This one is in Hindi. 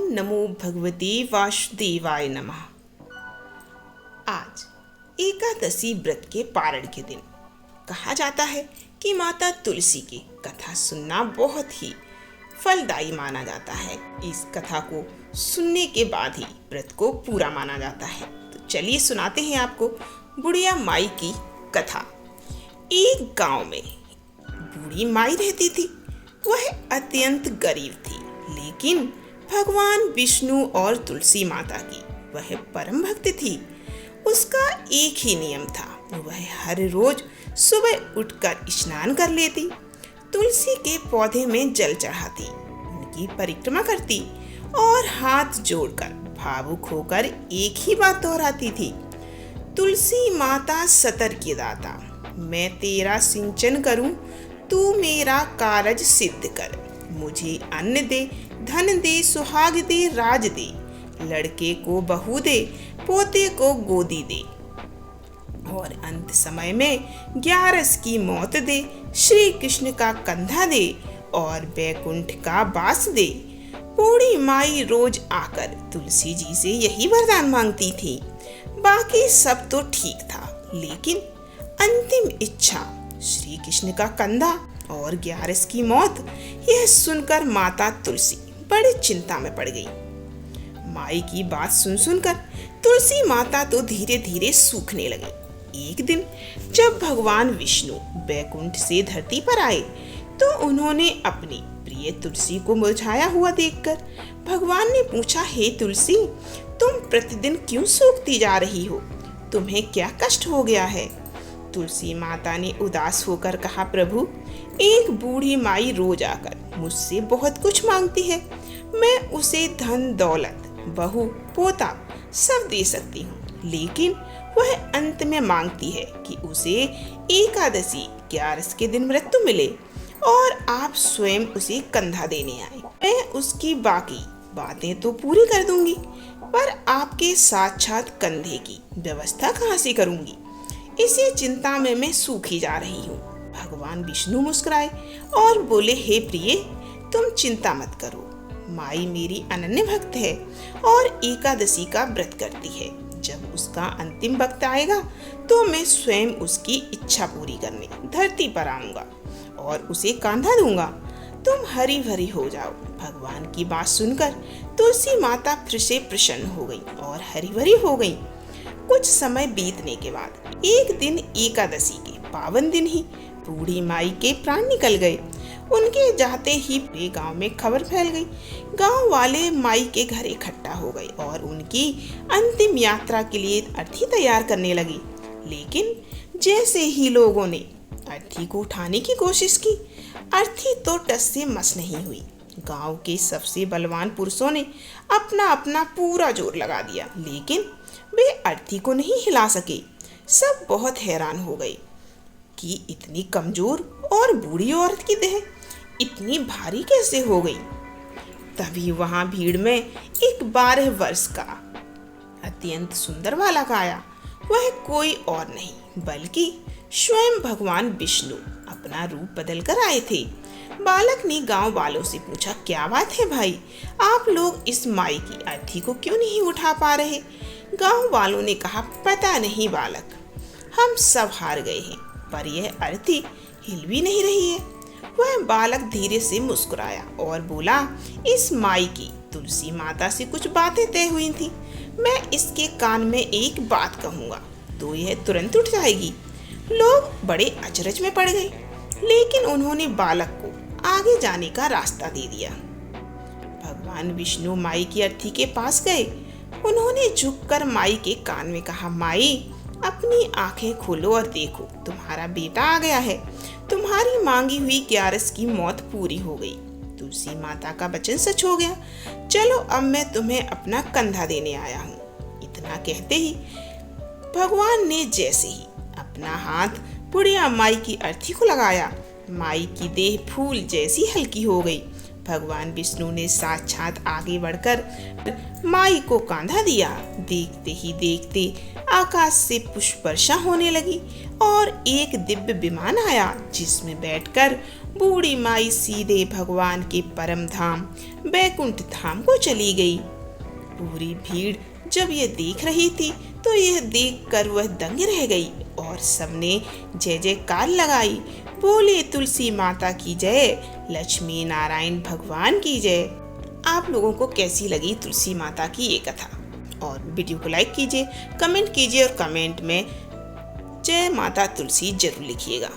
नमो भगवते वासुदेवाय नमः। आज एकादशी व्रत के पारण के दिन कहा जाता है कि माता तुलसी की कथा सुनना बहुत ही फलदायी माना जाता है। इस कथा को सुनने के बाद ही व्रत को पूरा माना जाता है। तो चलिए सुनाते हैं आपको बुढ़िया माई की कथा। एक गांव में बूढ़ी माई रहती थी। वह अत्यंत गरीब थी, लेकिन भगवान विष्णु और तुलसी माता की वह परम भक्त थी। उसका एक ही नियम था, वह हर रोज सुबह उठकर स्नान कर लेती, तुलसी के पौधे में जल चढ़ाती, उनकी परिक्रमा करती और हाथ जोड़कर भावुक होकर एक ही बात दोहराती थी, तुलसी माता सतर्क दाता, मैं तेरा सिंचन करूं, तू मेरा कारज सिद्ध कर। मुझे अन्न दे, धन दे, सुहाग दे, राज दे, लड़के को बहू दे, पोते को गोदी दे, और अंत समय में 11 की मौत दे, श्री कृष्ण का कंधा दे और बैकुंठ का बास दे। बूढ़ी माई रोज आकर तुलसी जी से यही वरदान मांगती थी। बाकी सब तो ठीक था, लेकिन अंतिम इच्छा श्री कृष्ण का कंधा और 11 की मौत, यह सुनकर माता तुलसी बड़ी चिंता में पड़ गई। माई की बात सुनकर तुलसी माता तो धीरे धीरे सूखने लगी। एक दिन जब भगवान विष्णु बैकुंठ से धरती पर आए, तो उन्होंने अपनी प्रिय तुलसी को मुरझाया हुआ देखकर भगवान ने पूछा, हे तुलसी, तुम प्रतिदिन क्यों सूखती जा रही हो? तुम्हें क्या कष्ट हो गया है? तुलसी माता ने उदास होकर कहा, प्रभु, एक बूढ़ी माई रोज आकर मुझसे बहुत कुछ मांगती है। मैं उसे धन दौलत, बहू, पोता सब दे सकती हूँ, लेकिन वह अंत में मांगती है कि उसे एकादशी 11 के दिन मृत्यु मिले और आप स्वयं उसे कंधा देने आए। मैं उसकी बाकी बातें तो पूरी कर दूंगी, पर आपके साक्षात कंधे की व्यवस्था कहाँ से करूंगी? इसी चिंता में मैं सूखी जा रही हूँ। भगवान विष्णु मुस्कुराए और बोले, हे प्रिय, तुम चिंता मत करो। माई मेरी अनन्य भक्त है और एकादशी का व्रत करती है। जब उसका अंतिम वक्त आएगा तो मैं स्वयं उसकी इच्छा पूरी करने धरती पर आऊंगा और उसे कांधा दूंगा। तुम हरी भरी हो जाओ। भगवान की बात सुनकर तुलसी माता फिर से प्रसन्न हो गई और हरी भरी हो गई। कुछ समय बीतने के बाद एक दिन एकादशी के पावन दिन ही बूढ़ी माई के प्राण निकल गए। उनके जाते ही पूरे गांव में खबर फैल गई। गांव वाले माई के घर इकट्ठा हो गए और उनकी अंतिम यात्रा के लिए अर्थी तैयार करने लगी। लेकिन जैसे ही लोगों ने अर्थी को उठाने की कोशिश की, अर्थी तो टस से मस नहीं हुई। गांव के सबसे बलवान पुरुषों ने अपना अपना पूरा जोर लगा दिया, लेकिन वे अर्थी को नहीं हिला सके। सब बहुत हैरान हो गए कि इतनी कमजोर और बूढ़ी औरत की देह इतनी भारी कैसे हो गई। तभी वहां भीड़ में एक 12 वर्ष का अत्यंत सुंदर बालक आया। वह कोई और नहीं बल्कि स्वयं भगवान विष्णु अपना रूप बदल कर आए थे। बालक ने गांव वालों से पूछा, क्या बात है भाई, आप लोग इस माई की अर्थी को क्यों नहीं उठा पा रहे? गांव वालों ने कहा, पता नहीं बालक, हम सब हार गए हैं, पर यह अर्थी हिल भी नहीं रही है। वह बालक धीरे से मुस्कुराया और बोला, इस माई की तुलसी माता से कुछ बातें तय हुई थी। मैं इसके कान में एक बात कहूँगा तो यह तुरंत उठ जाएगी। लोग बड़े अचरज में पड़ गए, लेकिन उन्होंने बालक को आगे जाने का रास्ता दे दिया। भगवान विष्णु माई की अर्थी के पास गए। उन्होंने झुककर माई के कान में कहा, माई, अपनी आंखें खोलो और देखो, तुम्हारा बेटा आ गया है। तुम्हारी मांगी हुई 11 की मौत पूरी हो गई। तुलसी माता का वचन सच हो गया। चलो अब मैं तुम्हें अपना कंधा देने आया हूँ। इतना कहते ही भगवान ने जैसे ही अपना हाथ बुढ़िया माई की अर्थी को लगाया, माई की देह फूल जैसी हल्की हो गई। भगवान विष्णु ने साक्षात आगे बढ़कर माई को कांधा दिया। देखते ही देखते आकाश से पुष्प वर्षा होने लगी और एक दिव्य विमान आया, जिसमें बैठकर बूढ़ी माई सीधे भगवान के परम धाम बैकुंठ धाम को चली गई। पूरी भीड़ जब यह देख रही थी तो यह देखकर वह दंग रह गई और सबने जय जयकार लगाई। बोले तुलसी माता की जय, लक्ष्मी नारायण भगवान की जय। आप लोगों को कैसी लगी तुलसी माता की ये कथा? और वीडियो को लाइक कीजिए, कमेंट कीजिए और कमेंट में जय माता तुलसी जरूर लिखिएगा।